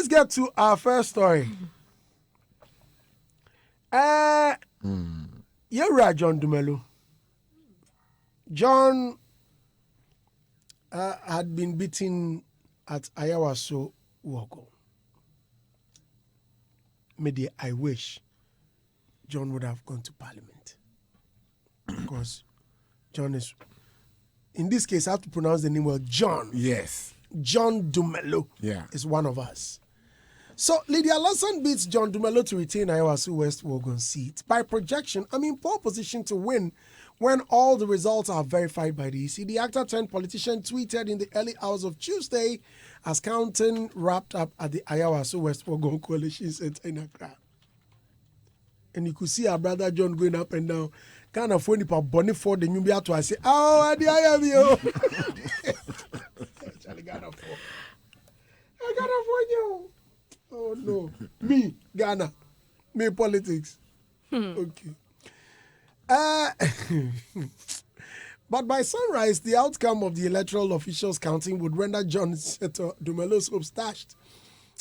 let's get to our first story. You're right, John Dumelo. John had been beaten at Ayawaso Woko. Maybe I wish John would have gone to Parliament. Because John is, in this case, I have to pronounce the name well, John. Yes. John Dumelo is one of us. So Lydia Lawson beats John Dumelo to retain Ayawaso West Wogon seat. By projection, I'm in poor position to win when all the results are verified by the EC. The actor turned politician tweeted in the early hours of Tuesday as counting wrapped up at the Ayawaso West Wogon Coalition Center in Accra. And you could see our brother John going up and down. Kind of funny, but Bonnie for the new to I say, oh, I am you. I got you. Oh no, me Ghana, me politics. Okay. But by sunrise, the outcome of the electoral officials' counting would render John Dumelo's hopes dashed.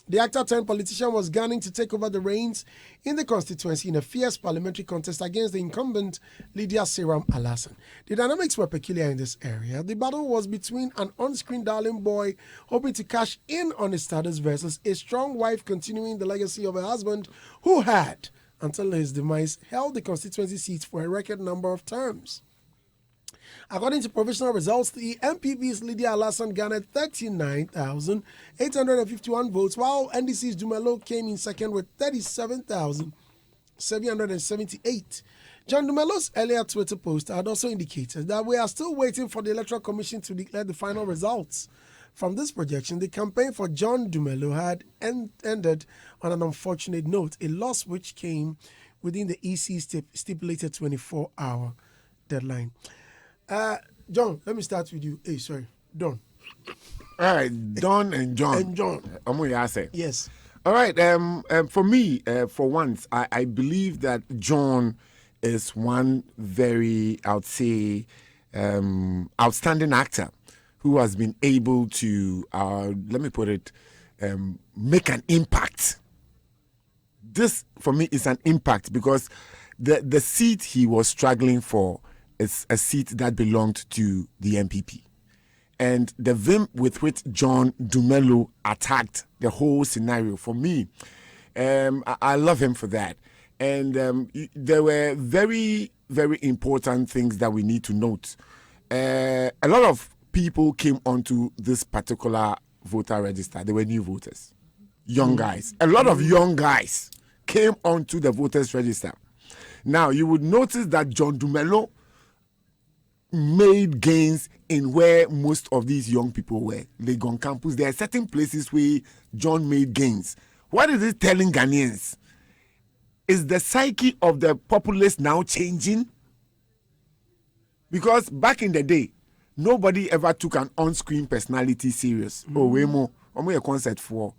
The actor turned politician was gunning to take over the reins in the constituency in a fierce parliamentary contest against the incumbent Lydia Seram Alassane. The dynamics were peculiar in this area. The battle was between an on-screen darling boy hoping to cash in on his status versus a strong wife continuing the legacy of her husband who had, until his demise, held the constituency seats for a record number of terms. According to provisional results, the MPP's Lydia Alassane garnered 39,851 votes, while NDC's Dumelo came in second with 37,778. John Dumelo's earlier Twitter post had also indicated that we are still waiting for the Electoral Commission to declare the final results. From this projection, the campaign for John Dumelo had ended on an unfortunate note, a loss which came within the EC stipulated 24-hour deadline. John, let me start with you. Hey, sorry, Don. All right, Don and John. And John. Yes. All right. For me, for once, I believe that John is one very, I would say, outstanding actor who has been able to, let me put it, make an impact. This, for me, is an impact because the seat he was struggling for is a seat that belonged to the MPP. And the vim with which John Dumelo attacked the whole scenario, for me, I love him for that. And there were very, very important things that we need to note. A lot of people came onto this particular voter register. They were new voters, young guys. A lot of young guys came onto the voters register. Now, you would notice that John Dumelo made gains in where most of these young people were. Legon campus, there are certain places where John made gains. What is it telling Ghanaians? Is the psyche of the populace now changing? Because back in the day, nobody ever took an on-screen personality serious. Omo a concert for.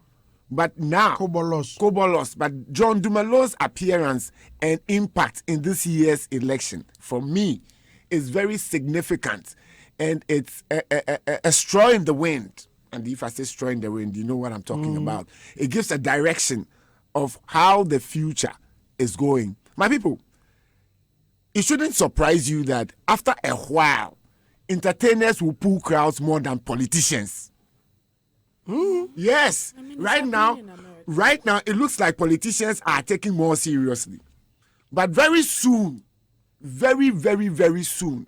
But now, Kobolos. But John Dumelo's appearance and impact in this year's election, for me, is very significant, and it's a straw in the wind. And if I say straw in the wind, you know what I'm talking about. It gives a direction of how the future is going. My people, it shouldn't surprise you that after a while, entertainers will pull crowds more than politicians. Yes, I mean, right now, it looks like politicians are taking more seriously. But very soon, very, very, very soon,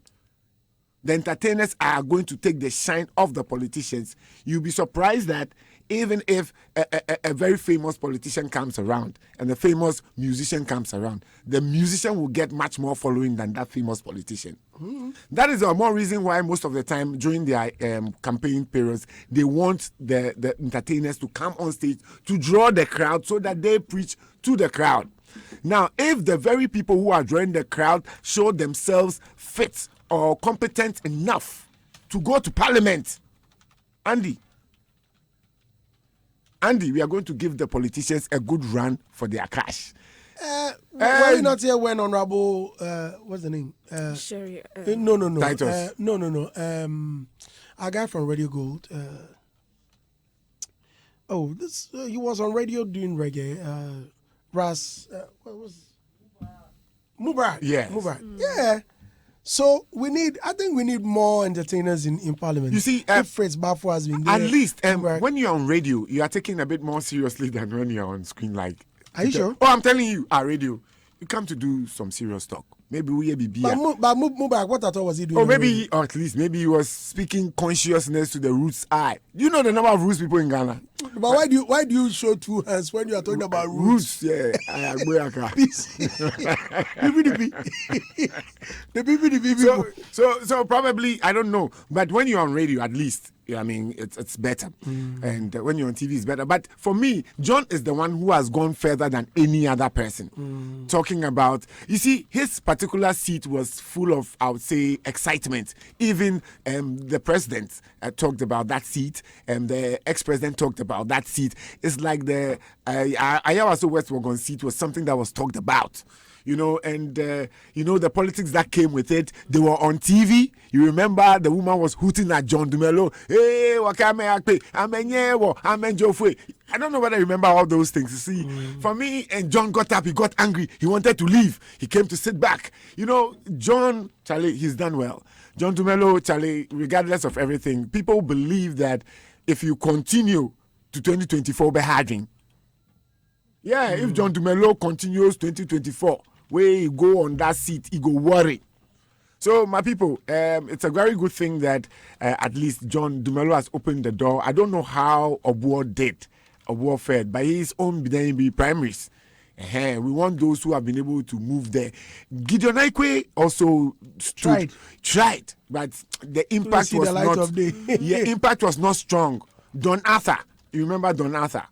the entertainers are going to take the shine off the politicians. You'll be surprised that even if a very famous politician comes around and a famous musician comes around, the musician will get much more following than that famous politician. That is the more reason why most of the time during their campaign periods, they want the entertainers to come on stage to draw the crowd so that they preach to the crowd. Now, if the very people who are drawing the crowd show themselves fit or competent enough to go to Parliament, Andy, we are going to give the politicians a good run for their cash. Why are you not here when Honorable, what's the name? Sherry. No. Titus. No. Our guy from Radio Gold. Oh, this he was on radio doing reggae. Ras, what was Mubarak? Yes. Mubarak. Yeah. So I think we need more entertainers in Parliament. You see, if Fritz Bafo has been there, at least Mubarak- when you're on radio, you are taken a bit more seriously than when you're on screen. Like, Are you sure? Oh, I'm telling you, our radio, you come to do some serious talk. Maybe we be beer. but Mubarak, what I thought was he doing? Or on maybe, radio? or at least, maybe he was speaking consciousness to the roots eye. You know the number of roots people in Ghana. But why do you show two hands when you are talking about roots? Yeah. Peace. The people. So probably, I don't know. But when you're on radio, at least, I mean, it's better. And when you're on TV, it's better. But for me, John is the one who has gone further than any other person. Talking about, you see, his particular seat was full of, I would say, excitement. Even the president talked about that seat, and the ex-president talked about that seat. It's like the Ayawaso West Wagon seat was something that was talked about. You know, and the politics that came with it, they were on TV. You remember the woman was hooting at John Dumelo. Hey, wakame akpe, amenyewo, amenjofwe. I don't know whether you remember all those things. You see, for me, and John got up, he got angry, he wanted to leave. He came to sit back. You know, John, Charlie, he's done well. John Dumelo, Charlie, regardless of everything, people believe that if you continue to 2024, be harding. Yeah, if John Dumelo continues 2024, where he go on that seat, he go worry. So, my people, it's a very good thing that at least John Dumelo has opened the door. I don't know how Obuo did, Obuo fared, by his own BNB primaries. We want those who have been able to move there. Gideon Aikwe also tried, but the impact was not. Impact was not strong. Don Arthur, you remember Don Arthur?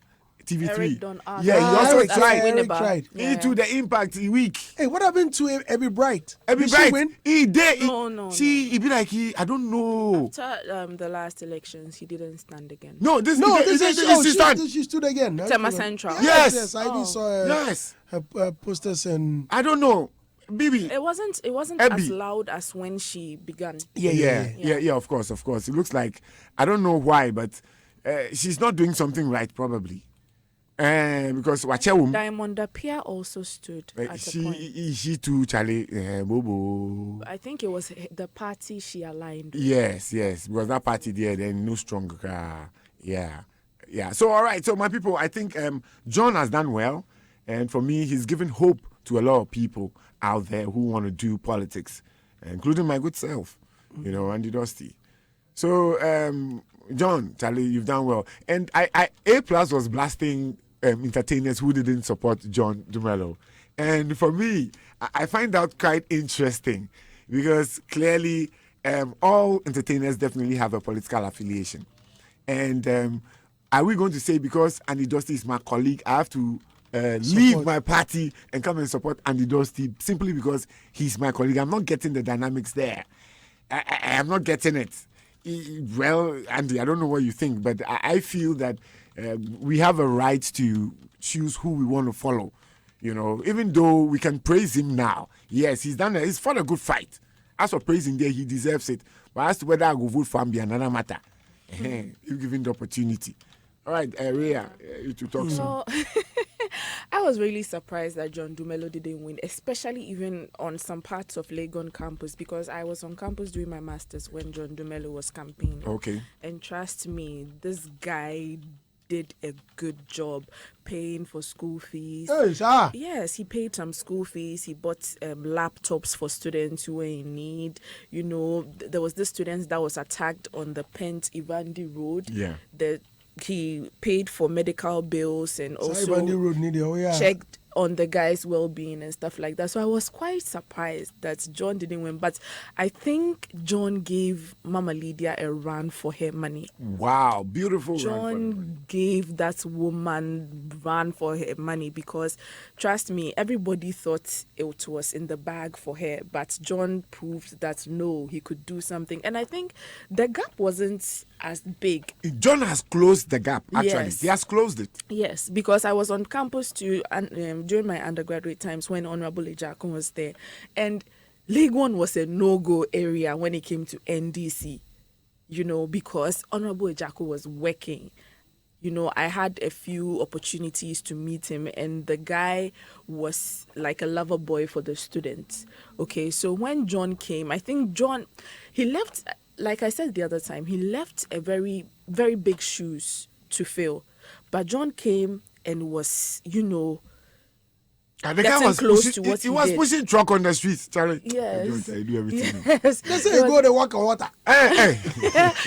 TV3. Yeah, he also tried. He too, the impact weak. Hey, what happened to Abby Bright? Abby Bright, he did. No. He be like I don't know. After the last elections, he didn't stand again. She stood again. Tema Central. Yes. I even saw her posters and I don't know. Baby. It wasn't Abby. as loud as when she began. Yeah, of course. It looks like, I don't know why, but she's not doing something right, probably. Because Diamond Apia also stood at a point. She too, Charlie, Bobo. I think it was the party she aligned with. Yes, because that party there, then no strong. Yeah. So, all right. So, my people, I think John has done well. And for me, he's given hope to a lot of people out there who want to do politics, including my good self, Andy Dusty. So, John, Charlie, you've done well. And A+ was blasting entertainers who didn't support John Dumelo. And for me, I find that quite interesting because clearly all entertainers definitely have a political affiliation. And are we going to say because Andy Dusty is my colleague, I have to leave my party and come and support Andy Dusty simply because he's my colleague? I'm not getting the dynamics there. I am not getting it. Well, Andy, I don't know what you think, but I feel that we have a right to choose who we want to follow. Even though we can praise him now. Yes, he's fought a good fight. As for praising there, he deserves it. But as to whether I go vote for him be another matter. You given the opportunity. All right, Rhea, you to talk so, I was really surprised that John Dumelo didn't win, especially even on some parts of Legon campus, because I was on campus doing my master's when John Dumelo was campaigning. Okay. And trust me, this guy did a good job paying for school fees. Yes, he paid some school fees. He bought laptops for students who were in need. There was this student that was attacked on the Pent Ivandi Road. Yeah. He paid for medical bills and also Road, checked on the guy's well-being and stuff like that. So I was quite surprised that John didn't win. But I think John gave Mama Lydia a run for her money. Wow, beautiful. John gave that woman run for her money because, trust me, everybody thought it was in the bag for her. But John proved that, no, he could do something. And I think the gap wasn't as big. John has closed the gap, actually. Yes. He has closed it. Yes, because I was on campus too, during my undergraduate times when Honorable Ejakun was there. And Legon was a no-go area when it came to NDC, because Honorable Ejakun was working. I had a few opportunities to meet him, and the guy was like a lover boy for the students. Okay, so when John came, I think he left, like I said the other time, he left a very, very big shoes to fill. But John came and was, and the guy was close pushing, to what he was did. pushing truck on the streets. Charlie, Yes. I do everything. Yes. They say you go to walk on water. Hey.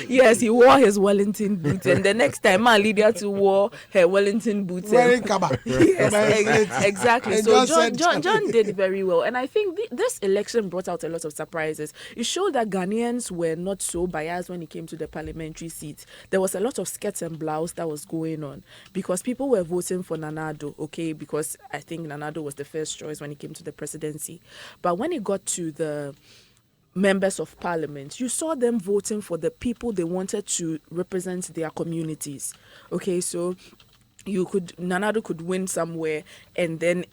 Yes, he wore his Wellington boots, and the next time, Lydia to wore her Wellington boots. Wearing kaba. Yes, exactly. And So John John did very well, and I think this election brought out a lot of surprises. It showed that Ghanaians were not so biased when it came to the parliamentary seats. There was a lot of skirts and blouse that was going on because people were voting for Nanado, okay, because I think Nanado was the first choice when it came to the presidency. But when it got to the members of parliament, you saw them voting for the people they wanted to represent their communities. Okay, so Nanado could win somewhere, and then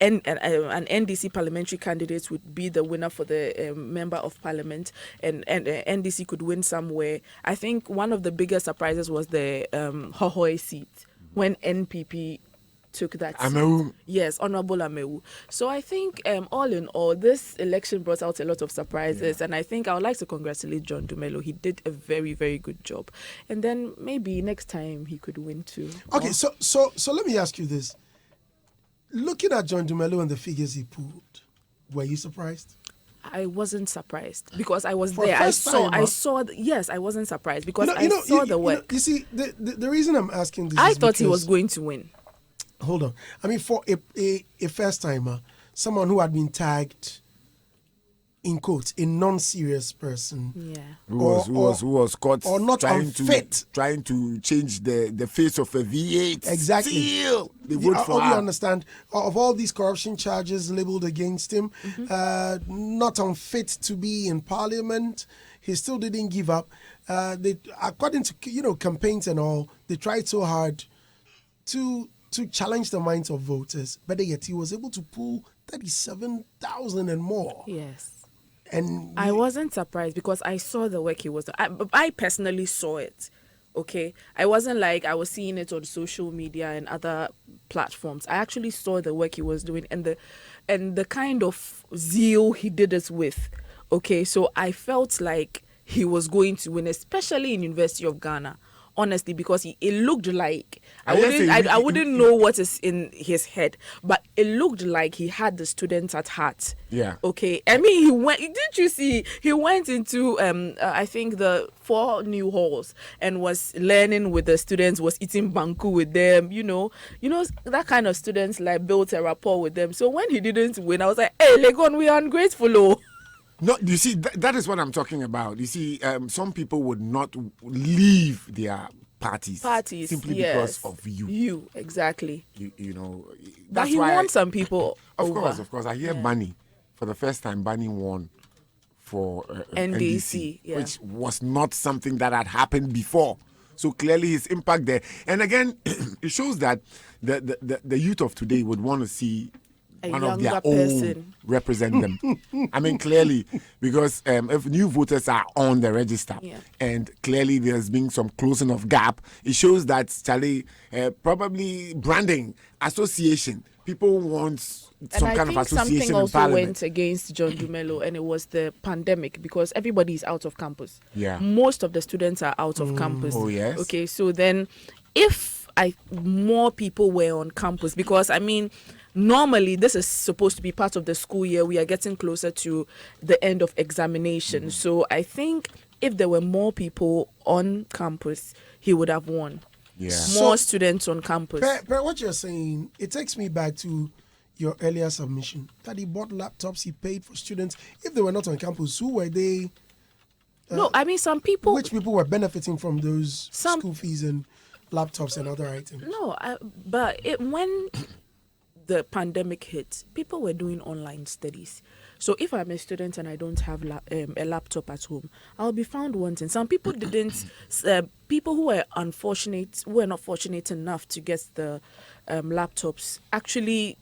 an NDC parliamentary candidate would be the winner for the member of parliament, and NDC could win somewhere. I think one of the biggest surprises was the Hohoe seat when NPP took that Amewu. seat. Yes, Honorable Amewu. So I think all in all, this election brought out a lot of surprises, and I think I would like to congratulate John Dumelo. He did a very, very good job, and then maybe next time he could win too. Okay, so let me ask you this. Looking at John Dumelo and the figures he pulled, were you surprised? I wasn't surprised because I was For there. first time, huh? Yes, I wasn't surprised because I saw the work. You see, the reason I'm asking this I is thought he was because- going to win. Hold on. I mean, for a first timer, someone who had been tagged, in quotes, a non-serious person, Yeah. Who was caught or not trying unfit. trying to change the face of a V8. Exactly. Still, they vote for you her. understand, of all these corruption charges labeled against him, not unfit to be in parliament, he still didn't give up. They, according to campaigns and all, they tried so hard to challenge the minds of voters, but yet he was able to pull 37,000 and more. Yes. And I wasn't surprised because I saw the work he was doing. I personally saw it. Okay, I wasn't like I was seeing it on social media and other platforms. I actually saw the work he was doing and the kind of zeal he did it with. Okay, so I felt like he was going to win, especially in University of Ghana. Honestly, because it looked like I wouldn't know what is in his head, but it looked like he had the students at heart. Yeah. Okay. I mean, didn't you see? He went into I think the 4 new halls and was learning with the students, was eating banku with them. You know that kind of students like built a rapport with them. So when he didn't win, I was like, hey, Legon, we are ungrateful. Oh. No, you see, that is what I'm talking about. You see, some people would not leave their parties simply yes, because of you. You, exactly. You know, But that's he why won some people Of over. course. I hear Bunny, for the first time, Bunny won for NDC, yeah. which was not something that had happened before. So clearly his impact there. And again, it shows that the youth of today would want to see A one of their younger own person. represent them. I mean, clearly, because if new voters are on the register, Yeah. and clearly there's been some closing of gap, it shows that Charlie, probably branding, association, people want some And kind I of think something association in also parliament. went against John Dumelo, and it was the pandemic because everybody is out of campus. Yeah. Most of the students are out of campus. Oh, yes. Okay, so then if more people were on campus, because I mean, normally this is supposed to be part of the school year. We are getting closer to the end of examination. So I think if there were more people on campus, he would have won. Yeah. More students on campus. Per, what you're saying, it takes me back to your earlier submission that he bought laptops, he paid for students. If they were not on campus, who were they? No, I mean, some people. Which people were benefiting from those Some- school fees and laptops and other items? No, but when the pandemic hit, people were doing online studies. So if I'm a student and I don't have a laptop at home, I'll be found wanting. Some people didn't. People who were not fortunate enough to get the laptops, actually,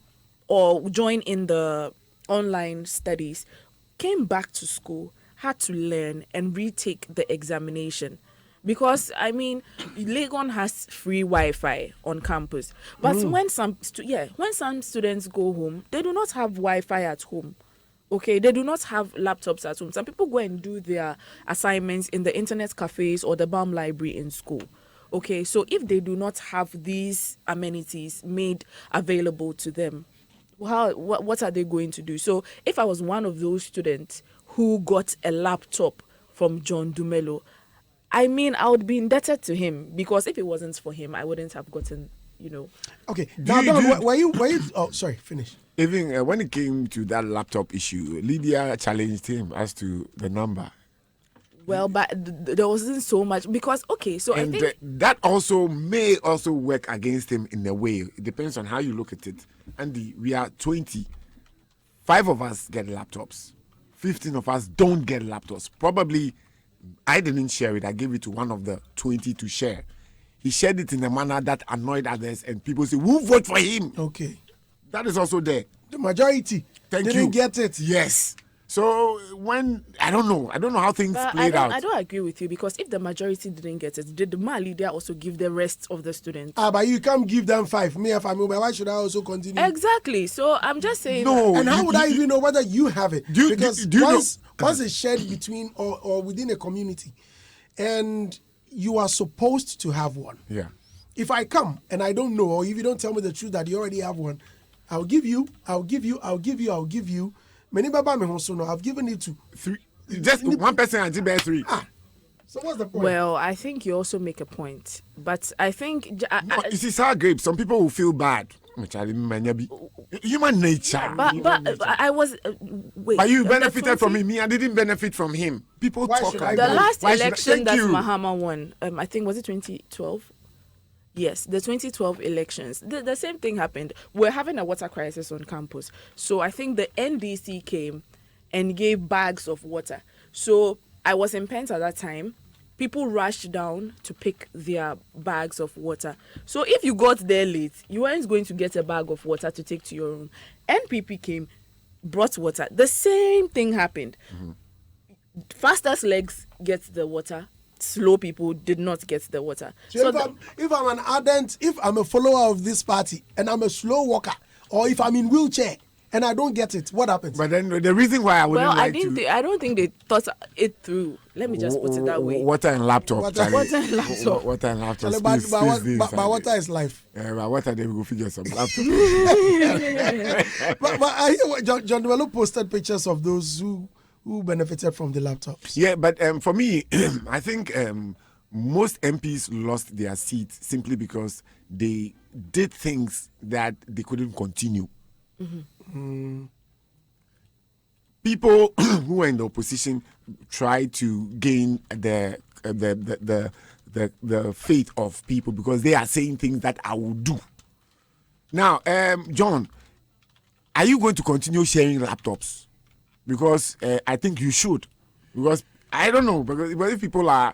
or join in the online studies, came back to school, had to learn and retake the examination. Because I mean, Legon has free Wi-Fi on campus, but when some students go home, they do not have Wi-Fi at home. Okay, they do not have laptops at home. Some people go and do their assignments in the internet cafes or the BAM library in school. Okay, so if they do not have these amenities made available to them, what are they going to do? So if I was one of those students who got a laptop from John Dumelo, I mean, I would be indebted to him, because if it wasn't for him, I wouldn't have gotten, Okay, now, were you? Oh, sorry, finish. Even when it came to that laptop issue, Lydia challenged him as to the number. Well, but there wasn't so much, because, okay, so and I think that also may also work against him in a way. It depends on how you look at it. Andy, we are 20. 5 of us get laptops. 15 of us don't get laptops. Probably I didn't share it. I gave it to one of the 20 to share. He shared it in a manner that annoyed others, and people say, "Who vote for him?" Okay. That is also there. The majority didn't get it. Yes. So when I don't know how things played out. I don't agree with you, because if the majority didn't get it, did the man leader also give the rest of the students? But you can't give them 5. Me, if I'm over, why should I also continue? Exactly. So I'm just saying. No. And how would I even know whether you have it? Because do you once it's shared between or within a community, and you are supposed to have one. Yeah. If I come and I don't know, or if you don't tell me the truth that you already have one, I'll give you. Many baba me so no, I've given it to 3. Just one person and 3. So what's the point? Well, I think you also make a point, but I think you see, sour grapes. Some people will feel bad. Human nature. But I was wait. But you benefited from him. Me, I didn't benefit from him. People Why talk should like I? The that. last Why should I- election Thank that you. Mahama won, I think, was it 2012? Yes, the 2012 elections. The same thing happened. We're having a water crisis on campus. So I think the NDC came and gave bags of water. So I was in Pence at that time. People rushed down to pick their bags of water. So if you got there late, you weren't going to get a bag of water to take to your room. NPP came, brought water. The same thing happened. Fastest legs get the water. Slow people did not get the water. So if I'm an ardent, if I'm a follower of this party and I'm a slow walker, or if I'm in wheelchair and I don't get it, what happens? But then the reason why I wouldn't I don't think they thought it through. Let me just put it that way. Water and laptop. Water Charlie. and laptop. Water and laptop. Charlie, but water is life. But water, they will go figure some laptop. but I hear what John Dumelo posted pictures of those who benefited from the laptops. Yeah, but for me, I think most MPs lost their seats simply because they did things that they couldn't continue. People who were in the opposition tried to gain the faith of people because they are saying things that I will do. Now, John, are you going to continue sharing laptops? Because I think you should. Because I don't know, because if people are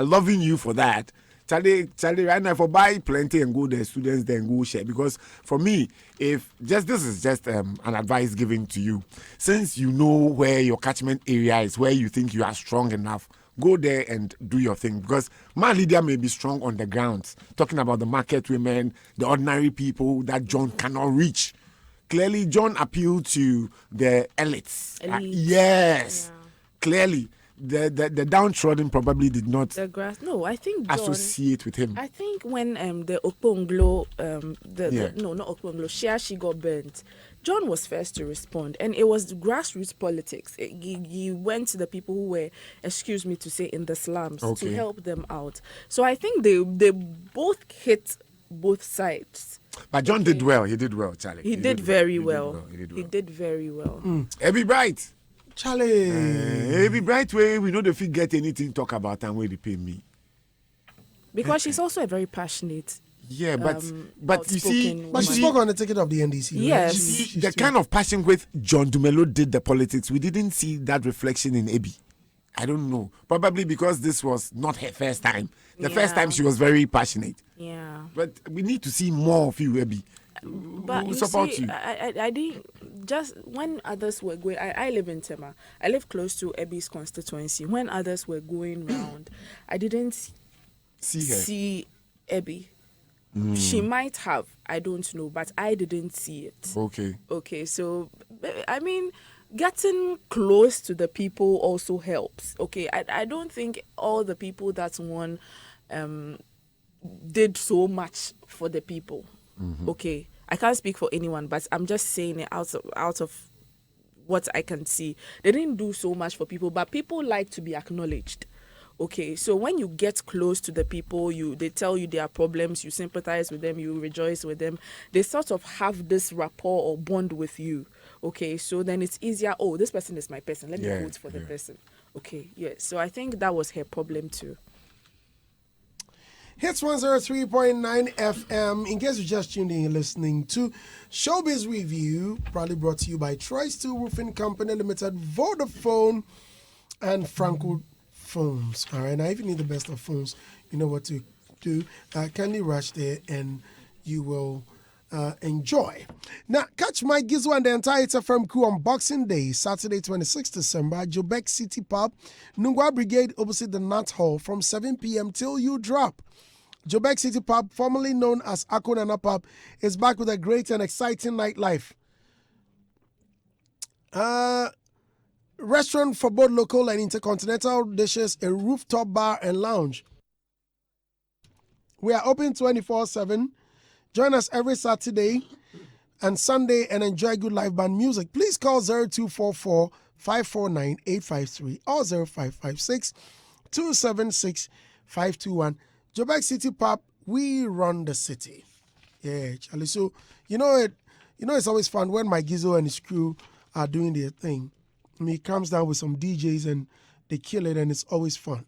loving you for that, Charlie, right now, if I buy plenty and go there, students then go share. Because for me, this is just an advice given to you. Since you know where your catchment area is, where you think you are strong enough, go there and do your thing. Because my leader may be strong on the ground, talking about the market women, the ordinary people that John cannot reach. Clearly, John appealed to the elites. Yes, yeah. Clearly. The downtrodden probably did not I think John, associate with him. I think when the Okponglo, not Okponglo, she got burnt, John was first to respond, and it was grassroots politics. He went to the people who were, excuse me to say, in the slums to help them out. So I think they both hit both sides. But John did well. He did well, Charlie. He did very well. He did very well. Every bright. Charlie. Every bright way, we know if we get anything to talk about and where they pay me. Because she's also a very passionate. Yeah, but you see, but she spoke on the ticket of the NDC. Yes, right? The kind of passion with John Dumelo did the politics, we didn't see that reflection in Ebi. I don't know. Probably because this was not her first time. The first time she was very passionate. Yeah. But we need to see more of you, Ebi. But we'll support you. I think just when others were going, I live in Tema. I live close to Ebby's constituency. When others were going round, I didn't see Ebby. She might have, I don't know, but I didn't see it. Okay, so I mean, getting close to the people also helps. Okay, I don't think all the people that won did so much for the people. Okay, I can't speak for anyone, but I'm just saying it out of what I can see. They didn't do so much for people, but people like to be acknowledged. Okay, so when you get close to the people, they tell you their problems, you sympathize with them, you rejoice with them. They sort of have this rapport or bond with you. Okay, so then it's easier. Oh, this person is my person. Let me vote for the person. Okay, yeah. So I think that was her problem too. Hitz 103.9 FM. In case you just tuned in, you're listening to Showbiz Review, probably brought to you by Troy Steel Roofing Company Limited, Vodafone, and Franco Phones. All right, now if you need the best of phones, you know what to do. Kindly rush there and you will enjoy. Now, catch Mike Gizzo and the entire FM crew on Boxing Day, Saturday, 26th December, at Joburg City Pub, Nungwa Brigade, opposite the Nat Hall, from 7 p.m. till you drop. Joburg City Pub, formerly known as Akonana Pub, is back with a great and exciting nightlife. Restaurant for both local and intercontinental dishes, a rooftop bar and lounge. We are open 24/7. Join us every Saturday and Sunday and enjoy good live band music. Please call 0244 549 853 or 0556 276 521. Joburg City Pub, we run the city. Yeah, Charlie. So you know it's always fun when my Gizzo and his crew are doing their thing. I mean, he comes down with some DJs and they kill it, and it's always fun.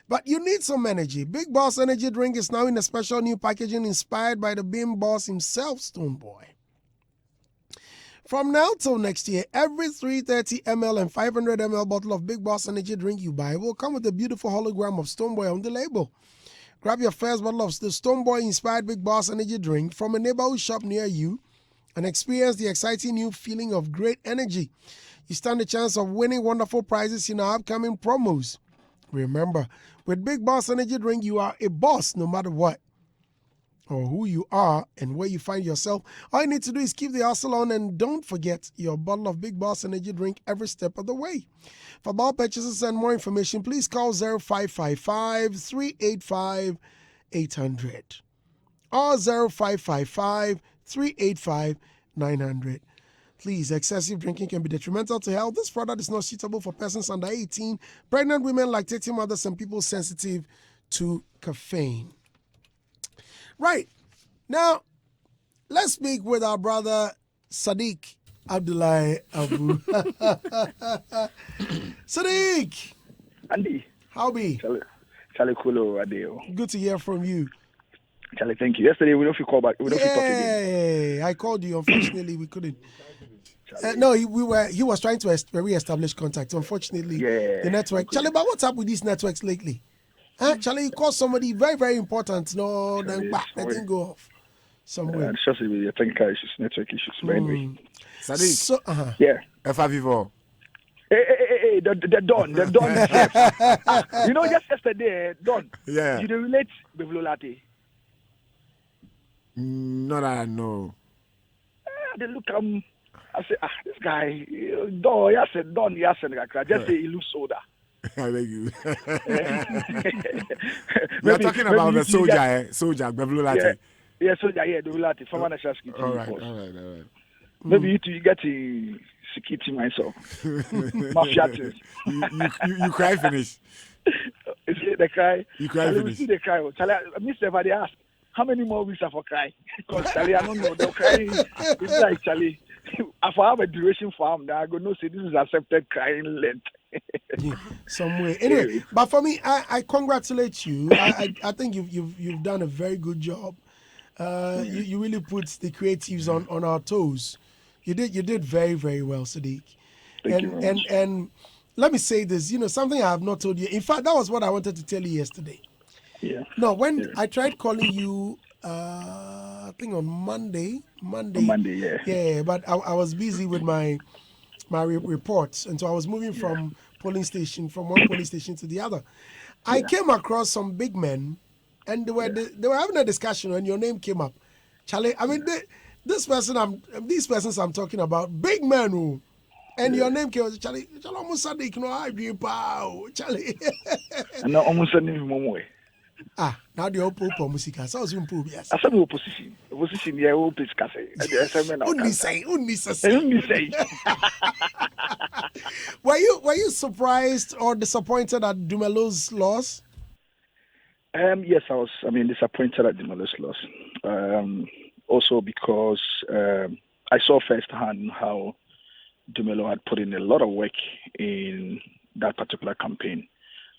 But you need some energy. Big Boss Energy Drink is now in a special new packaging inspired by the Beam Boss himself, Stoneboy. From now till next year, every 330 ml and 500 ml bottle of Big Boss Energy Drink you buy will come with a beautiful hologram of Stoneboy on the label. Grab your first bottle of the Stoneboy-inspired Big Boss Energy Drink from a neighborhood shop near you and experience the exciting new feeling of great energy. You stand a chance of winning wonderful prizes in our upcoming promos. Remember, with Big Boss Energy Drink, you are a boss no matter what or who you are and where you find yourself. All you need to do is keep the hustle on and don't forget your bottle of Big Boss Energy Drink every step of the way. For more purchases and more information, please call 0555 385 800 or 0555 385 900. Please, excessive drinking can be detrimental to health. This product is not suitable for persons under 18, pregnant women, lactating mothers, and people sensitive to caffeine. Right. Now, let's speak with our brother Sadiq Abdullahi Abu. Sadiq! Andy. How be? Charlie Kulo Adeo. Good to hear from you. Charlie, thank you. Yesterday, we don't feel call back. We don't feel talk again. I called you. Unfortunately, we couldn't. No, he was trying to re-establish contact. Unfortunately, the network. Okay. Charlie, but what's up with these networks lately? Charlie, you call somebody very, very important. No, then let him go off somewhere. It's just technical issues, network issues. But anyway. Sadiq. So, yeah. F5 Hey, the Don. You know, just yesterday, Don. Yeah. You relate with Lolate? No, I know. They look I said, this guy, Don, just say he looks older. I beg you. We are talking about the soldier, Bevlulati. Yeah, soldier, the Lulati, former national security. All right. Maybe you get to security myself. Mafia things. You cry finish. Is it the cry? You cry finish. See the cry. Mr. They ask, how many more weeks are for cry? Because Charlie, I don't know. They'll cry. It's like Charlie. If I have a duration for him, I'm going to say this is accepted crying length. Somewhere. Anyway, but for me, I congratulate you. I think you've done a very good job. You really put the creatives on our toes. You did very, very well, Sadiq. And let me say this, something I have not told you. In fact, that was what I wanted to tell you yesterday. Yeah. No, when I tried calling you I think on Monday. On Monday, yeah. Yeah, but I was busy with my reports, and so I was moving from one police station to the other. I came across some big men, and they were having a discussion when your name came up. Charlie, I mean, these persons I'm talking about, big men who. And your name came, Charlie. Almost Sadiq, no, I do Charlie. And now almost sending him one way. Now the old music. So soon, yes. I said opposition. Opposition, yeah, old pitch cafe. Only say. Were you surprised or disappointed at Dumelo's loss? Yes, I was. Disappointed at Dumelo's loss. Also because I saw firsthand how Dumelo had put in a lot of work in that particular campaign.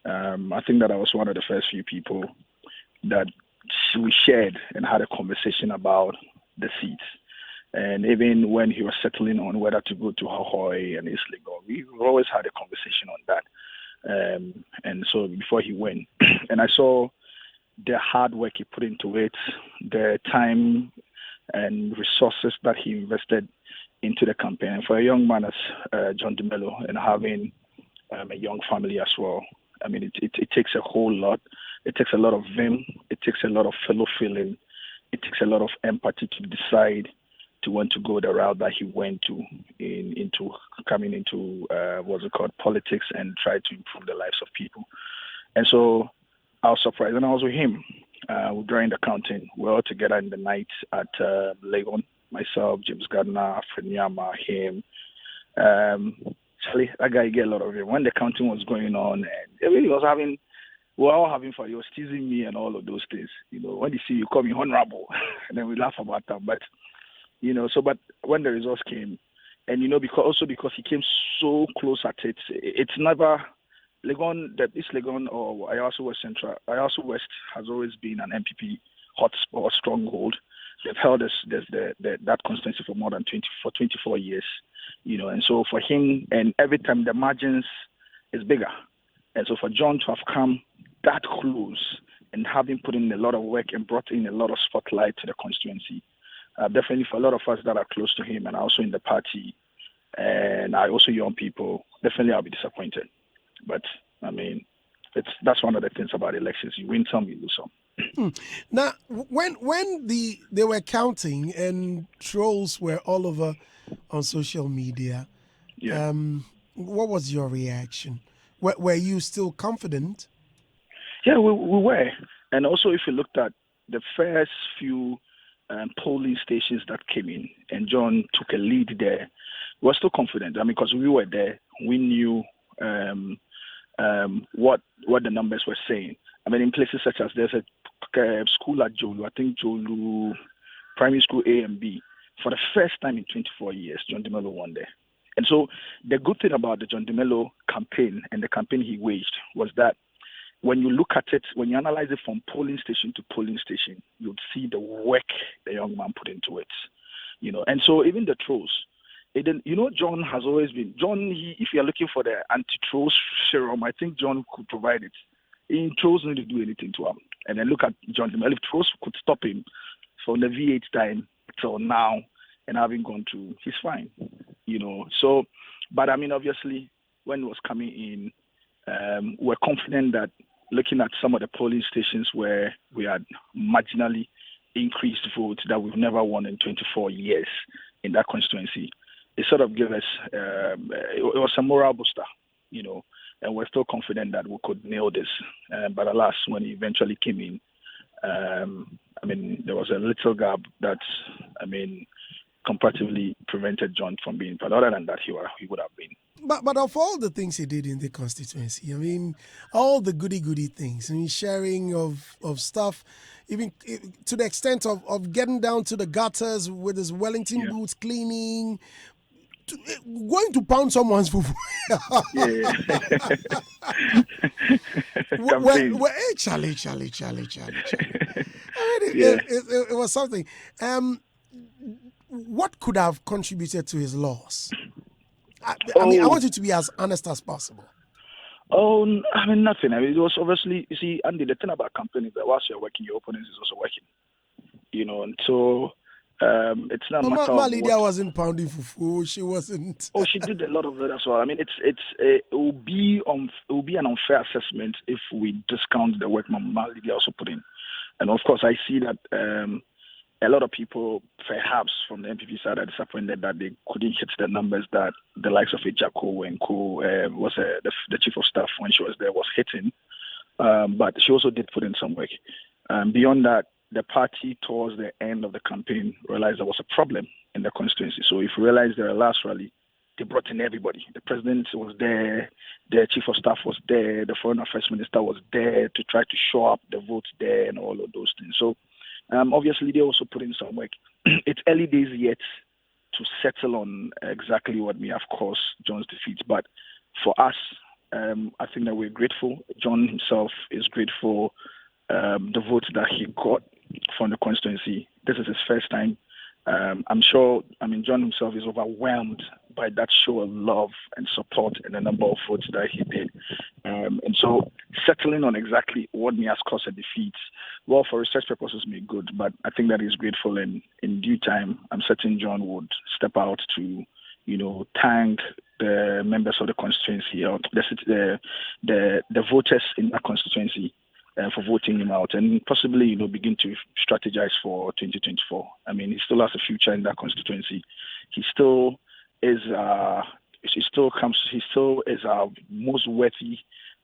I think that I was one of the first few people that we shared and had a conversation about the seats. And even when he was settling on whether to go to Ahoy and East Legon, we always had a conversation on that. And so before he went, and I saw the hard work he put into it, the time and resources that he invested into the campaign. And for a young man as John Dumelo and having a young family as well, it takes a whole lot. It takes a lot of vim. It takes a lot of fellow feeling. It takes a lot of empathy to decide to want to go the route that he went to into coming into politics and try to improve the lives of people. And so I was surprised, and I was with him during the counting. We were all together in the night at Legon. Myself, James Gardner, Fred Nyama, him. Actually, that guy get a lot of it. When the counting was going on, and we were all having fun. He was teasing me and all of those things. When you see you call me honorable, and then we laugh about that. But but when the results came, and because he came so close at it, it's never Legon. That East Legon or Ayawaso West Central, Ayawaso West has always been an MPP hotspot, stronghold. They've held that constituency for more than 24 years, and so for him, and every time the margins is bigger, and so for John to have come that close and having put in a lot of work and brought in a lot of spotlight to the constituency, definitely for a lot of us that are close to him and also in the party, and I also young people, definitely I'll be disappointed. But that's one of the things about elections: you win some, you lose some. Now, when they were counting and trolls were all over on social media, what was your reaction? Were you still confident? Yeah, we were. And also, if you looked at the first few polling stations that came in, and John took a lead there, we were still confident. Because we were there, we knew what the numbers were saying. In places such as there's a school at Jolu, I think Jolu Primary School A and B, for the first time in 24 years, John Dumelo won there. And so the good thing about the John Dumelo campaign and the campaign he waged was that when you look at it, when you analyze it from polling station to polling station, you'd see the work the young man put into it. And so even the trolls, John has always been, if you're looking for the anti-troll serum, I think John could provide it. Trolls need to do anything to him. And then look at John Dumelo. If trolls could stop him from the V8 time till now and having gone through, he's fine. So, but obviously, when it was coming in, we're confident that looking at some of the polling stations where we had marginally increased votes that we've never won in 24 years in that constituency, it sort of gave us, it was a moral booster, and we're still confident that we could nail this. But alas, when he eventually came in, there was a little gap that, comparatively prevented John from being, but other than that, he would have been. But of all the things he did in the constituency, all the goody things, sharing of stuff, even to the extent of getting down to the gutters with his Wellington boots, cleaning, going to pound someone's fufu. Charlie. It was something. What could have contributed to his loss? I want you to be as honest as possible. Oh, nothing. It was obviously, you see, Andy, the thing about campaigning is that whilst you're working, your opponent is also working. And so it's not a matter Ma of Lydia wasn't pounding fufu. She wasn't. Oh, she did a lot of that as well. I mean, it will be an unfair assessment if we discount the work Ma Lydia also put in. And of course, I see that a lot of people, perhaps from the MPP side, are disappointed that they couldn't hit the numbers that the likes of Ejako and Co was the chief of staff when she was there was hitting. But she also did put in some work. Beyond that, the party towards the end of the campaign realized there was a problem in the constituency. So if you realize their last rally, they brought in everybody. The president was there, the chief of staff was there, the foreign affairs minister was there to try to show up the votes there and all of those things. So obviously they also put in some work. It's early days yet to settle on exactly what may have caused John's defeat. But for us, I think that we're grateful. John himself is grateful the votes that he got from the constituency. This is his first time. John himself is overwhelmed by that show of love and support and the number of votes that he did. And so settling on exactly what may has caused a defeat, well, for research purposes may be good, but I think that he's grateful, and in due time, I'm certain John would step out to, thank the members of the constituency or the voters in that constituency for voting him out, and possibly begin to strategize for 2024. I mean, he still has a future in that constituency. He still is our most worthy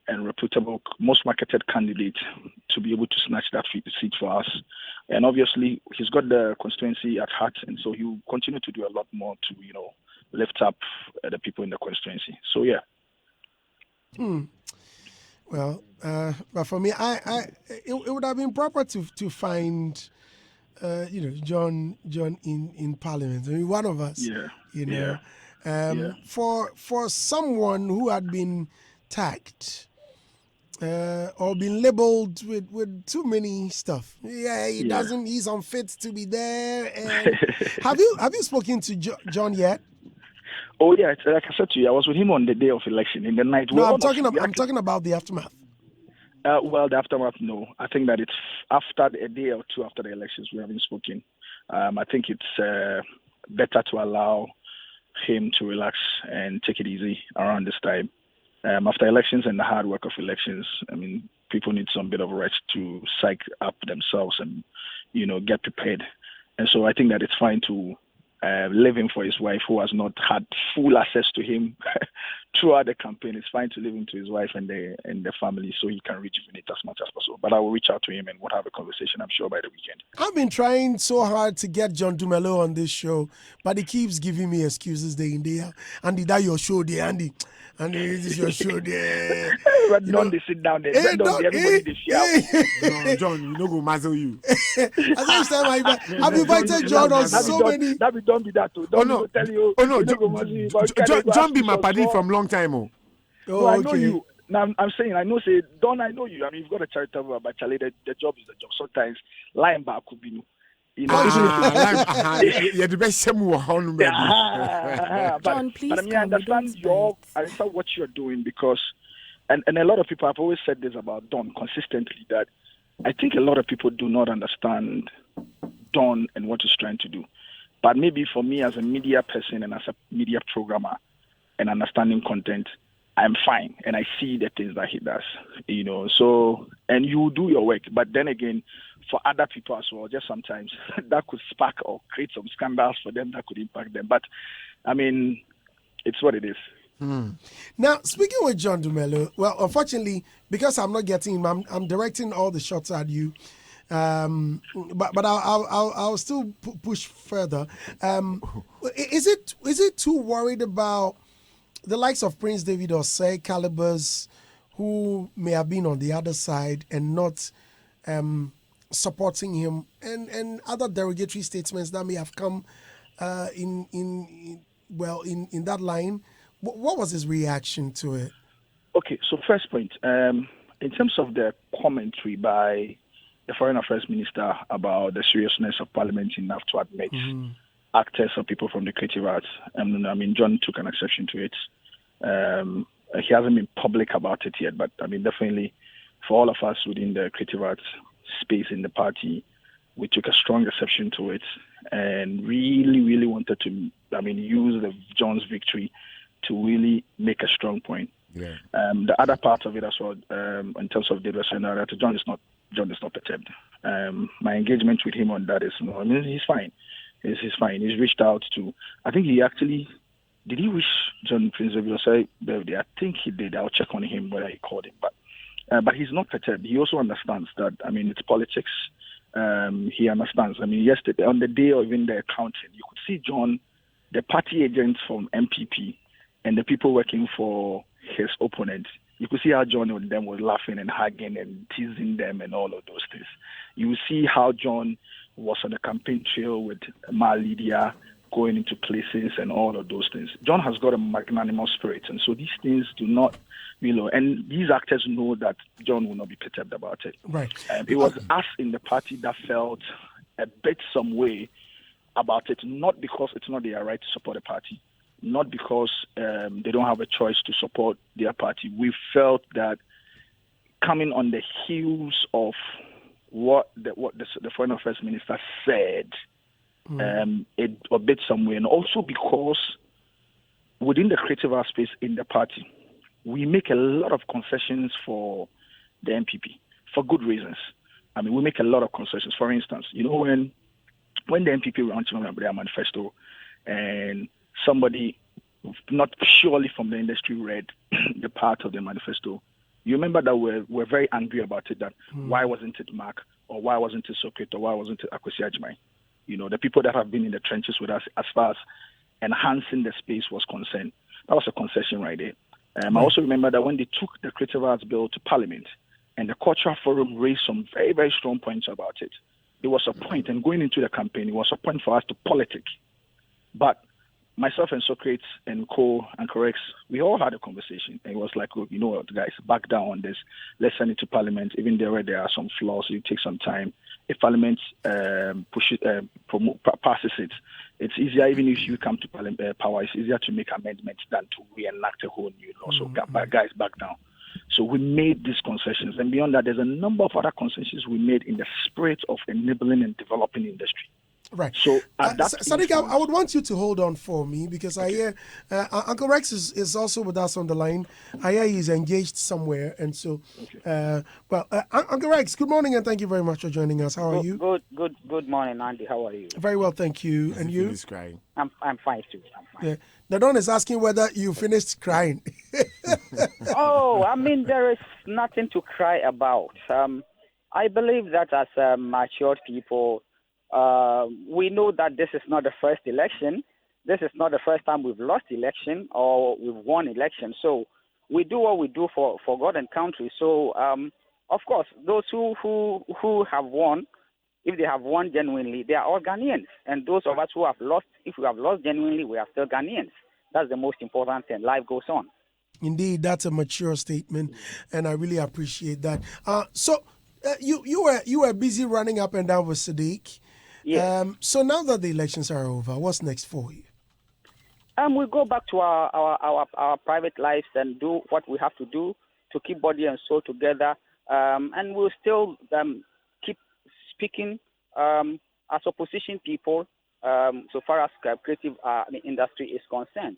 and reputable, most marketed candidate to be able to snatch that seat for us. And obviously, he's got the constituency at heart, and so he will continue to do a lot more to lift up the people in the constituency. So yeah. Well, but for me, it would have been proper to find, John in Parliament. I mean, one of us. Yeah. For someone who had been tagged or been labeled with too many stuff. Doesn't. He's unfit to be there. And have you spoken to John yet? Oh yeah, like I said to you, I was with him on the day of election in the night. No, I'm talking about the aftermath. Well, the aftermath, no. I think that it's after a day or two after the elections we haven't spoken. I think it's better to allow him to relax and take it easy around this time. After elections and the hard work of elections, I mean, people need some bit of rest to psych up themselves and, get prepared. And so I think that it's fine to leave him for his wife, who has not had full access to him throughout the campaign. It's fine to leave him to his wife and the family so he can rejuvenate as much as possible. But I will reach out to him and we'll have a conversation, I'm sure, by the weekend. I've been trying so hard to get John Dumelo on this show, but he keeps giving me excuses day in, day out. Andy, that your show there, Andy. Andy, this is your show there. But don't they sit down there? Everybody they shout. John, you know go muzzle you. As I've invited John on so many. Don't be that too. Don't tell you. Oh no, John be my buddy from long time. No, I know you. Now I'm saying I know. Say Don, I know you. I mean, you've got a charitable, but Charlie, the job is the job. Sometimes lying back could be. You're the best. John, please. But I mean, I understand what you're doing because, and a lot of people have always said this about Don consistently, that I think a lot of people do not understand Don and what he's trying to do. But maybe for me as a media person and as a media programmer and understanding content, I'm fine and I see the things that he does, so, and you do your work. But then again, for other people as well, just sometimes that could spark or create some scandals for them that could impact them. But I mean, it's what it is. Now, speaking with John Dumelo, well, unfortunately, because I'm not getting him, I'm directing all the shots at you. But I'll still push further. Is it too worried about the likes of Prince David or Say calibers who may have been on the other side and not supporting him, and other derogatory statements that may have come in that line? What was his reaction to it? Okay, so first point, in terms of the commentary by the Foreign Affairs Minister about the seriousness of Parliament enough to admit actors or people from the creative arts, John took an exception to it. He hasn't been public about it yet, but definitely for all of us within the creative arts space in the party, we took a strong exception to it and really, really wanted to, use John's victory to really make a strong point. Yeah. The other part of it as well, in terms of Daybreak, John is not perturbed. My engagement with him on that is, he's fine. He's fine. He's reached out to, I think he actually, did he wish John Prince of Wales birthday? I think he did. I'll check on him whether he called him. But he's not perturbed. He also understands that, it's politics. He understands. Yesterday, on the day of even the counting, you could see John, the party agents from MPP, and the people working for his opponent. You could see how John and them was laughing and hugging and teasing them and all of those things. You see how John was on the campaign trail with Lydia, going into places and all of those things. John has got a magnanimous spirit, and so these things do not, and these actors know that John will not be perturbed about it. Right. It was us in the party that felt a bit some way about it, not because it's not their right to support a party, not because they don't have a choice to support their party. We felt that coming on the heels of what the foreign affairs minister said, it a bit somewhere, and also because within the creative art space in the party, we make a lot of concessions for the MPP for good reasons. We make a lot of concessions. For instance, when the MPP launched their manifesto, and somebody not surely from the industry read the part of the manifesto, you remember that we're very angry about it. That why wasn't it Mark, or why wasn't it Sokrit, or why wasn't it Akwesi Ajmai? The people that have been in the trenches with us as far as enhancing the space was concerned. That was a concession right there. I also remember that when they took the Creative Arts Bill to Parliament and the Cultural Forum raised some very, very strong points about it, it was a point, and going into the campaign, it was a point for us to politic. But myself and Socrates and Uncle Rex, we all had a conversation. And it was like, look, you know what, guys, back down on this. Let's send it to Parliament. Even there where there are some flaws, it takes some time. If Parliament passes it, it's easier, even if you come to power, it's easier to make amendments than to reenact a whole new law. So guys, back down. So we made these concessions. And beyond that, there's a number of other concessions we made in the spirit of enabling and developing the industry. Right. So, Sadiq, I would want you to hold on for me, because I hear Uncle Rex is also with us on the line. I hear he's engaged somewhere. And so, Uncle Rex, good morning, and thank you very much for joining us. How are you? Good morning, Andy. How are you? Very well, thank you. And you? Crying. I'm fine too. I'm fine. Yeah. Nadon is asking whether you finished crying. There is nothing to cry about. I believe that as matured people, we know that this is not the first election. This is not the first time we've lost election or we've won election. So we do what we do for God and country. So, of course, those who have won, if they have won genuinely, they are all Ghanaians. And those of us who have lost, if we have lost genuinely, we are still Ghanaians. That's the most important thing. Life goes on. Indeed, that's a mature statement, and I really appreciate that. You were busy running up and down with Sadiq. Yes. So now that the elections are over, what's next for you? We go back to our private lives and do what we have to do to keep body and soul together, and we'll still keep speaking as opposition people so far as creative industry is concerned.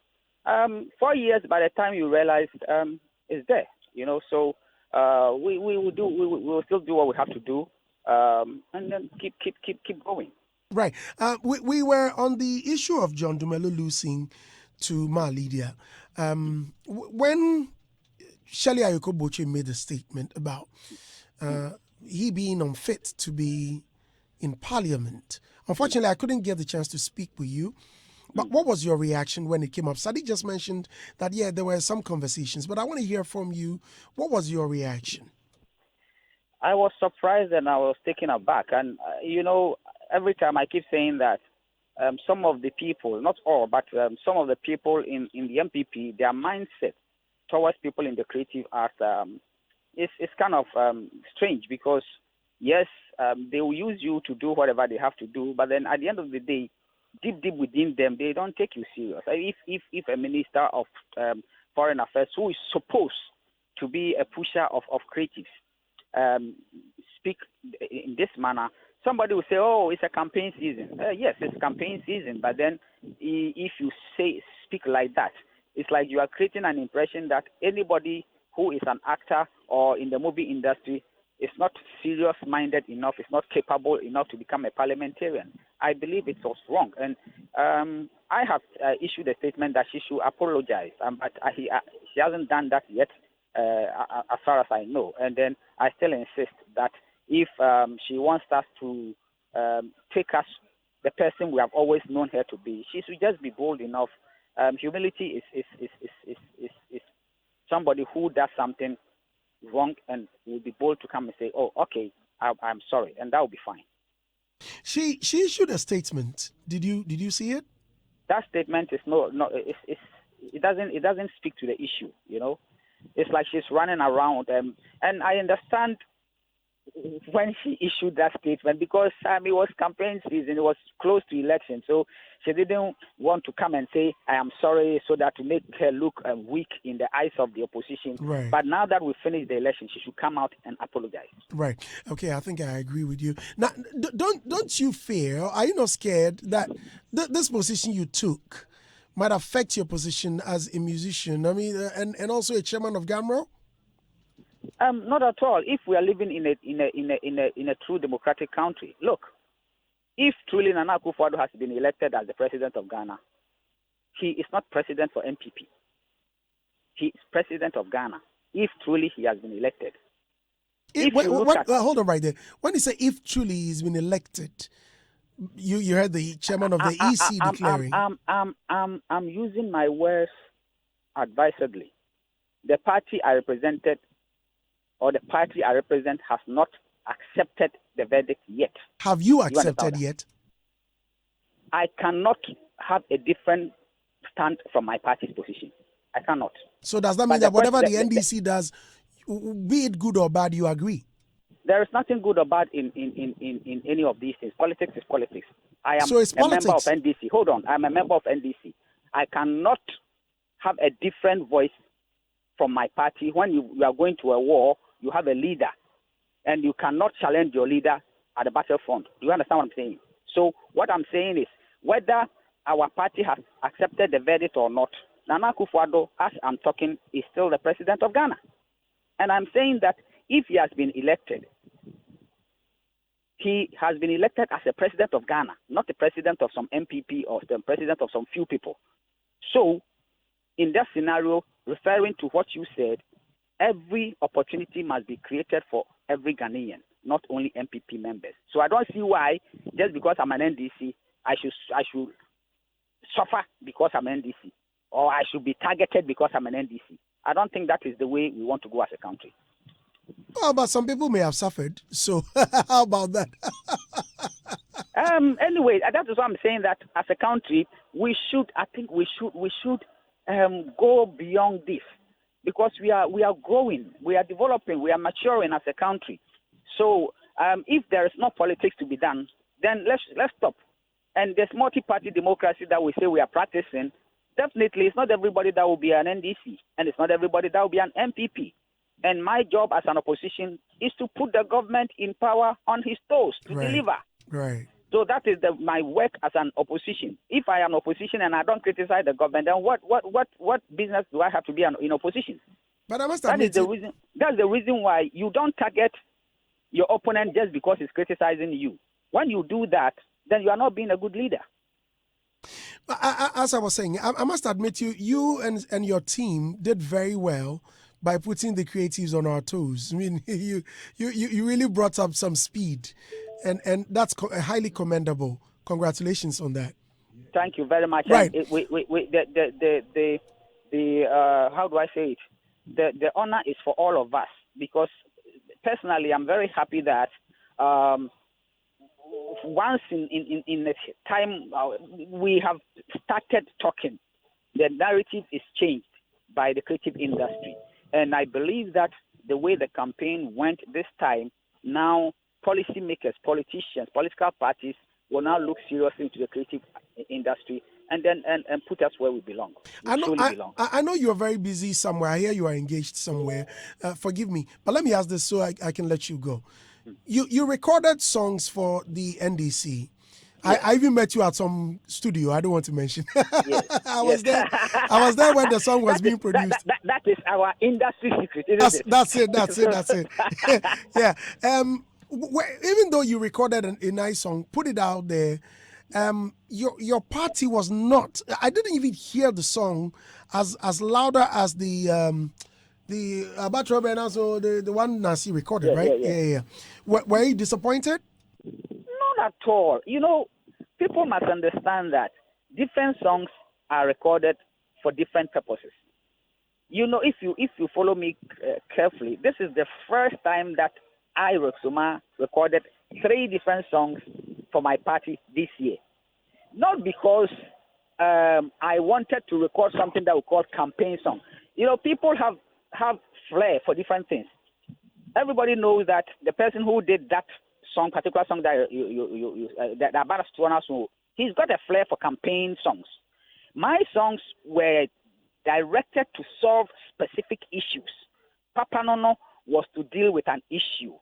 4 years by the time you realize is there, So we will still do what we have to do, and then keep going. Right. We were on the issue of John Dumelo losing to Lydia. When Shelley Ayoko-Boche made a statement about he being unfit to be in Parliament, unfortunately, I couldn't get the chance to speak with you. But what was your reaction when it came up? Sadiq just mentioned that, there were some conversations, but I want to hear from you. What was your reaction? I was surprised and I was taken aback. And, every time I keep saying that some of the people, not all, but some of the people in the MPP, their mindset towards people in the creative arts is kind of strange because, yes, they will use you to do whatever they have to do, but then at the end of the day, deep within them, they don't take you serious. If a minister of foreign affairs who is supposed to be a pusher of creatives speak in this manner, somebody will say, "Oh, it's a campaign season." Yes, it's campaign season, but then if you speak like that, it's like you are creating an impression that anybody who is an actor or in the movie industry is not serious-minded enough, is not capable enough to become a parliamentarian. I believe it was wrong, and I have issued a statement that she should apologize, but she hasn't done that yet, as far as I know. And then I still insist that if she wants us to take us the person we have always known her to be, she should just be bold enough. Humility is somebody who does something wrong and will be bold to come and say, "Oh, okay, I'm sorry," and that will be fine. She issued a statement. Did you see it? That statement is it doesn't speak to the issue. You know, it's like she's running around, and I understand when she issued that statement because it was campaign season, it was close to election, so she didn't want to come and say, "I am sorry," so that to make her look weak in the eyes of the opposition. Right. But now that we finished the election, she should come out and apologize. Right. Okay, I think I agree with you. Now, don't you fear, are you not scared that this position you took might affect your position as a musician? I mean, and also a chairman of GAMRO? Not at all. If we are living in a true democratic country, look, if truly Nana Akufo-Addo has been elected as the president of Ghana, he is not president for MPP. He is president of Ghana. If truly he has been elected. Hold on right there. When you say if truly he's been elected, you heard the chairman of the EC declaring. I'm using my words advisedly. The party I represented or the party I represent has not accepted the verdict yet. Have you accepted yet? I cannot have a different stand from my party's position. I cannot. So does that mean that whatever the NDC does, be it good or bad, you agree? There is nothing good or bad in any of these things. Politics is politics. I am a member of NDC. Hold on. I'm a member of NDC. I cannot have a different voice from my party. When you are going to a war, you have a leader, and you cannot challenge your leader at the battlefront. Do you understand what I'm saying? So what I'm saying is, whether our party has accepted the verdict or not, Nana Akufo-Addo, as I'm talking, is still the president of Ghana. And I'm saying that if he has been elected, he has been elected as a president of Ghana, not the president of some MPP or the president of some few people. So, in that scenario, referring to what you said, every opportunity must be created for every Ghanaian, not only MPP members. So I don't see why, just because I'm an NDC, I should suffer because I'm an NDC, or I should be targeted because I'm an NDC. I don't think that is the way we want to go as a country. Well, but some people may have suffered. So how about that? Anyway, that is why I'm saying that as a country, we should go beyond this, because we are growing, we are developing, we are maturing as a country. So if there is no politics to be done, then let's stop. And there's multi-party democracy that we say we are practicing. Definitely, it's not everybody that will be an NDC, and it's not everybody that will be an MPP. And my job as an opposition is to put the government in power on his toes to deliver. Right. So that is my work as an opposition. If I am opposition and I don't criticize the government, then what business do I have to be in opposition? But I must admit that's the reason why you don't target your opponent just because he's criticizing you. When you do that, then you are not being a good leader. As I was saying, I must admit you and your team did very well by putting the creatives on our toes. I mean, you really brought up some speed, and that's highly commendable. Congratulations on that. Thank you very much. Right. And how do I say it? The honor is for all of us, because personally, I'm very happy that once in a time we have started talking, the narrative is changed by the creative industry. And I believe that the way the campaign went this time, now policymakers, politicians, political parties will now look seriously into the creative industry and then and put us where we belong. I know you're very busy somewhere. I hear you are engaged somewhere. Forgive me, but let me ask this so I can let you go. You recorded songs for the NDC. Yes. I even met you at some studio. I don't want to mention. Yes. I was there. I was there when the song was being produced. That is our industry secret, isn't it? That's it. Yeah. Even though you recorded a nice song, put it out there. Your party was not. I didn't even hear the song as louder as the Abatro Bernard, so the one Nancy recorded, right? Yeah. Were you disappointed? Not at all. People must understand that different songs are recorded for different purposes. If you follow me carefully, this is the first time that I, Roxuma, recorded 3 different songs for my party this year. Not because I wanted to record something that we call campaign song. People have flair for different things. Everybody knows that the person who did that particular song that that about he's got a flair for campaign songs. My songs were directed to solve specific issues. Papa Nono was to deal with an issue.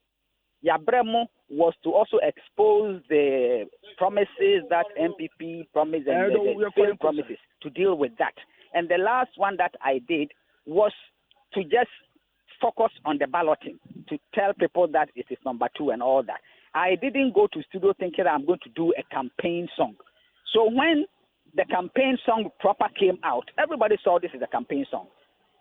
Yabremo was to also expose the promises that MPP promised and the failed promises, to deal with that. And the last one that I did was to just focus on the balloting, to tell people that it is number 2 and all that. I didn't go to studio thinking that I'm going to do a campaign song. So when the campaign song proper came out, everybody saw this is a campaign song.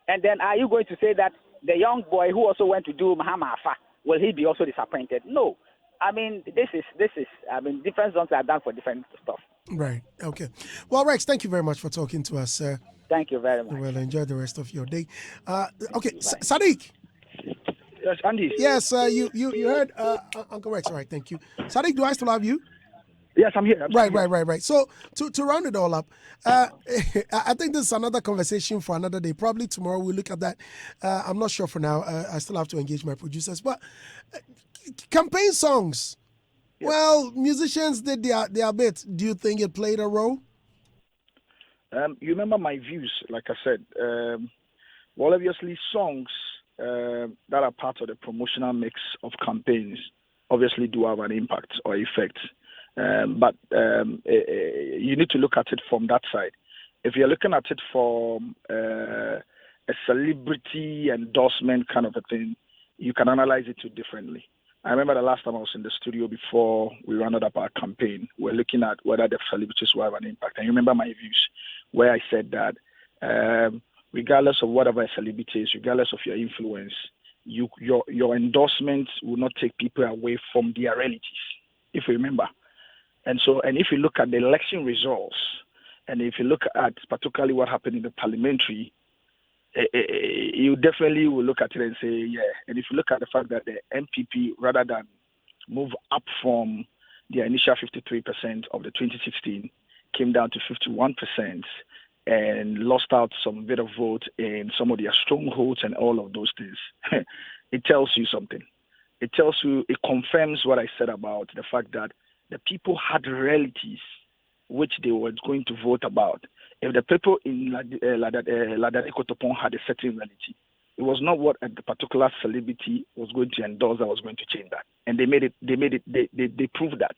And then are you going to say that the young boy who also went to do Mahama Afa, will he be also disappointed? No. I mean, this is different songs are done for different stuff. Right. Okay. Well, Rex, thank you very much for talking to us, sir. Thank you very much. Well, enjoy the rest of your day. Okay, Sadiq. Yes, Andy. Yes, you heard Uncle Rex. All right, thank you. Sadiq, do I still have you? Yes, I'm here. Right. So to round it all up, I think this is another conversation for another day. Probably tomorrow we'll look at that. I'm not sure for now. I still have to engage my producers. But campaign songs, yes. Well, musicians did their bit. Do you think it played a role? You remember my views, like I said. Well, obviously, songs that are part of the promotional mix of campaigns obviously do have an impact or effect. But you need to look at it from that side. If you're looking at it from a celebrity endorsement kind of a thing, you can analyze it too differently. I remember the last time I was in the studio before we rounded up our campaign, we're looking at whether the celebrities will have an impact. And you remember my views where I said that regardless of whatever a celebrity is, regardless of your influence, your endorsements will not take people away from their realities, if you remember. And if you look at the election results, and if you look at particularly what happened in the parliamentary, you definitely will look at it and say, yeah. And if you look at the fact that the MPP, rather than move up from their initial 53% of the 2016, came down to 51% and lost out some bit of vote in some of their strongholds and all of those things, it tells you something. It confirms what I said about the fact that the people had realities which they were going to vote about. If the people in Ladade Kotopon had a certain reality, it was not what a particular celebrity was going to endorse that was going to change that. And they proved that.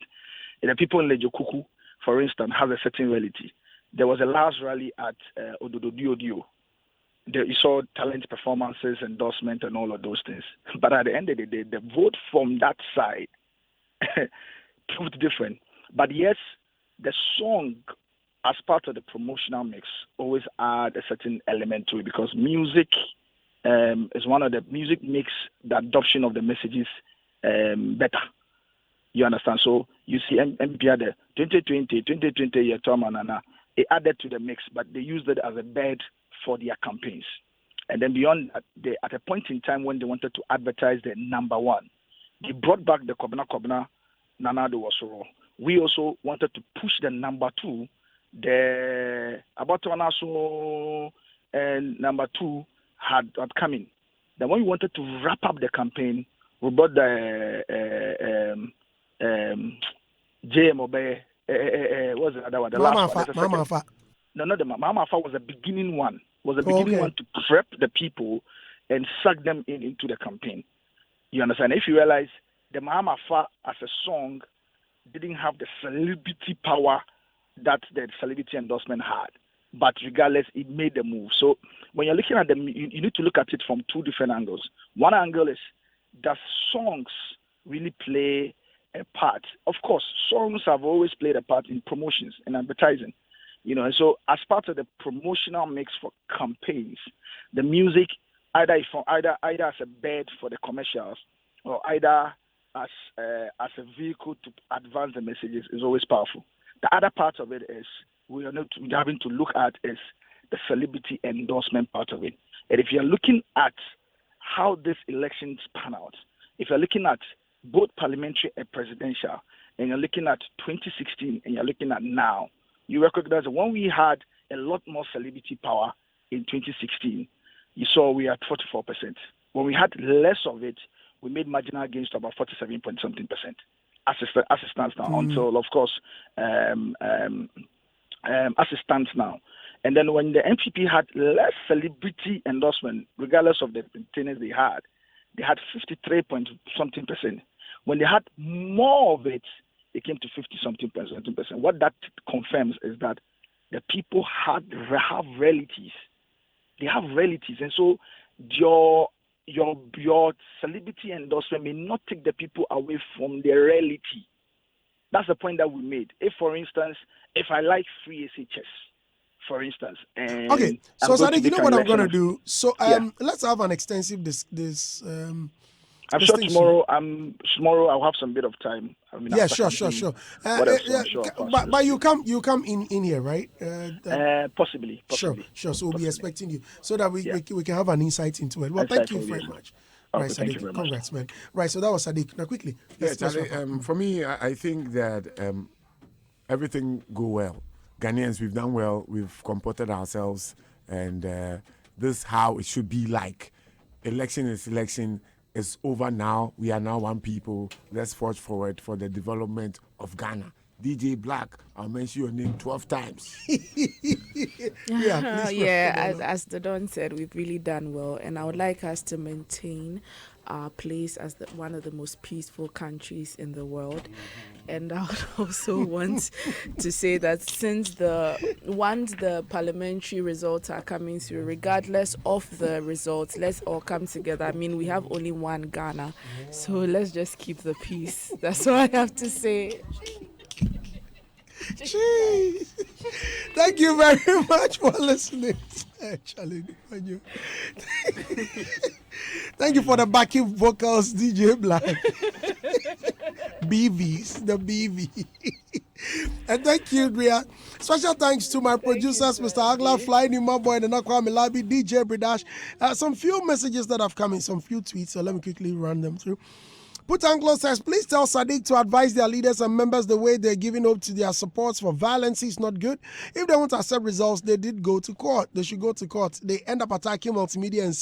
And the people in Lejokuku, for instance, have a certain reality. There was a last rally at Ododo. You saw talent performances, endorsement, and all of those things. But at the end of the day, the vote from that side proved different. But yes, the song, as part of the promotional mix, always add a certain element to it, because music is one of the music makes the adoption of the messages better. You understand? So you see MPR the 2020 year term and it added to the mix, but they used it as a bed for their campaigns. And then beyond that, at a point in time when they wanted to advertise the number 1, they brought back the Kobna Nanado Wasoro. We also wanted to push the number 2, the Abatwanaso and number 2 had come in. Then when we wanted to wrap up the campaign, we brought the JMOB. What's the other one? The last one. Mama Afa. No, not the Mama Afa was the beginning one. Was the beginning one to prep the people and suck them into the campaign. You understand? If you realize the Mahamafa as a song didn't have the celebrity power that the celebrity endorsement had. But regardless, it made the move. So when you're looking at them, you need to look at it from two different angles. One angle is, does songs really play a part? Of course, songs have always played a part in promotions and advertising. And so as part of the promotional mix for campaigns, the music, either as a bed for the commercials or either as a vehicle to advance the messages, is always powerful. The other part of it is we are not having to look at is the celebrity endorsement part of it. And if you're looking at how this election pan out, if you're looking at both parliamentary and presidential, and you're looking at 2016 and you're looking at now, you recognize that when we had a lot more celebrity power in 2016, you saw we had 44%. When we had less of it, we made marginal gains to about 47 point something percent as it stands now, until, of course, as it stands now. And then when the NPP had less celebrity endorsement, regardless of the maintenance they had 53 point something percent. When they had more of it, it came to 50 something percent. What that confirms is that the people have relatives. They have relatives, and so your celebrity endorsement may not take the people away from their reality. That's the point that we made. If, for instance, if I like free SHS, for instance, and okay, so Sadiq, you know what I'm going to do? So let's have an extensive I'm sure tomorrow I'll have some bit of time. Sure. But you come in here, right? Possibly. Sure. So we'll be expecting you so that we can have an insight into it. Well, thank you very much. Right, Sadiq. Congrats, man. Right, so that was Sadiq. Now, quickly. For me, I think that everything go well. Ghanaians, we've done well. We've comported ourselves, and this is how it should be like. Election is election. It's over now. We are now one people. Let's forge forward for the development of Ghana. DJ Black, I'll mention your name 12 times. As the Don said, we've really done well, and I would like us to maintain our place as one of the most peaceful countries in the world. And I would also want to say that once the parliamentary results are coming through, regardless of the results, let's all come together. I mean, we have only one Ghana, so let's just keep the peace. That's all I have to say. Thank you very much for listening. Thank you for the backing vocals, DJ Black. The BV. And thank you, Drea. Special thanks to my producers, Mr. Agla, Fly Nima Boy, and Nakwa Milabi, DJ Bridash. Some few messages that have come in, some few tweets, so let me quickly run them through. Put Anglo says, please tell Sadiq to advise their leaders and members the way they're giving up to their supports for violence is not good. If they want to accept results, they did go to court. They should go to court. They end up attacking multimedia and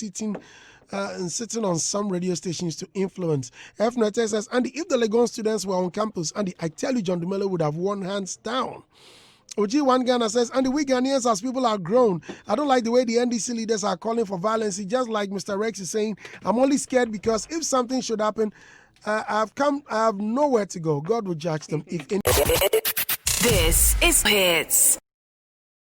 sitting on some radio stations to influence. F. Nete says, Andy, if the Legon students were on campus, Andy, I tell you, John Dumelo would have won hands down. OG One Ghana says, and we Ghanaians as people are grown. I don't like the way the NDC leaders are calling for violence. Just like Mr. Rex is saying, I'm only scared because if something should happen, I have nowhere to go. God will judge them. This is Hitz.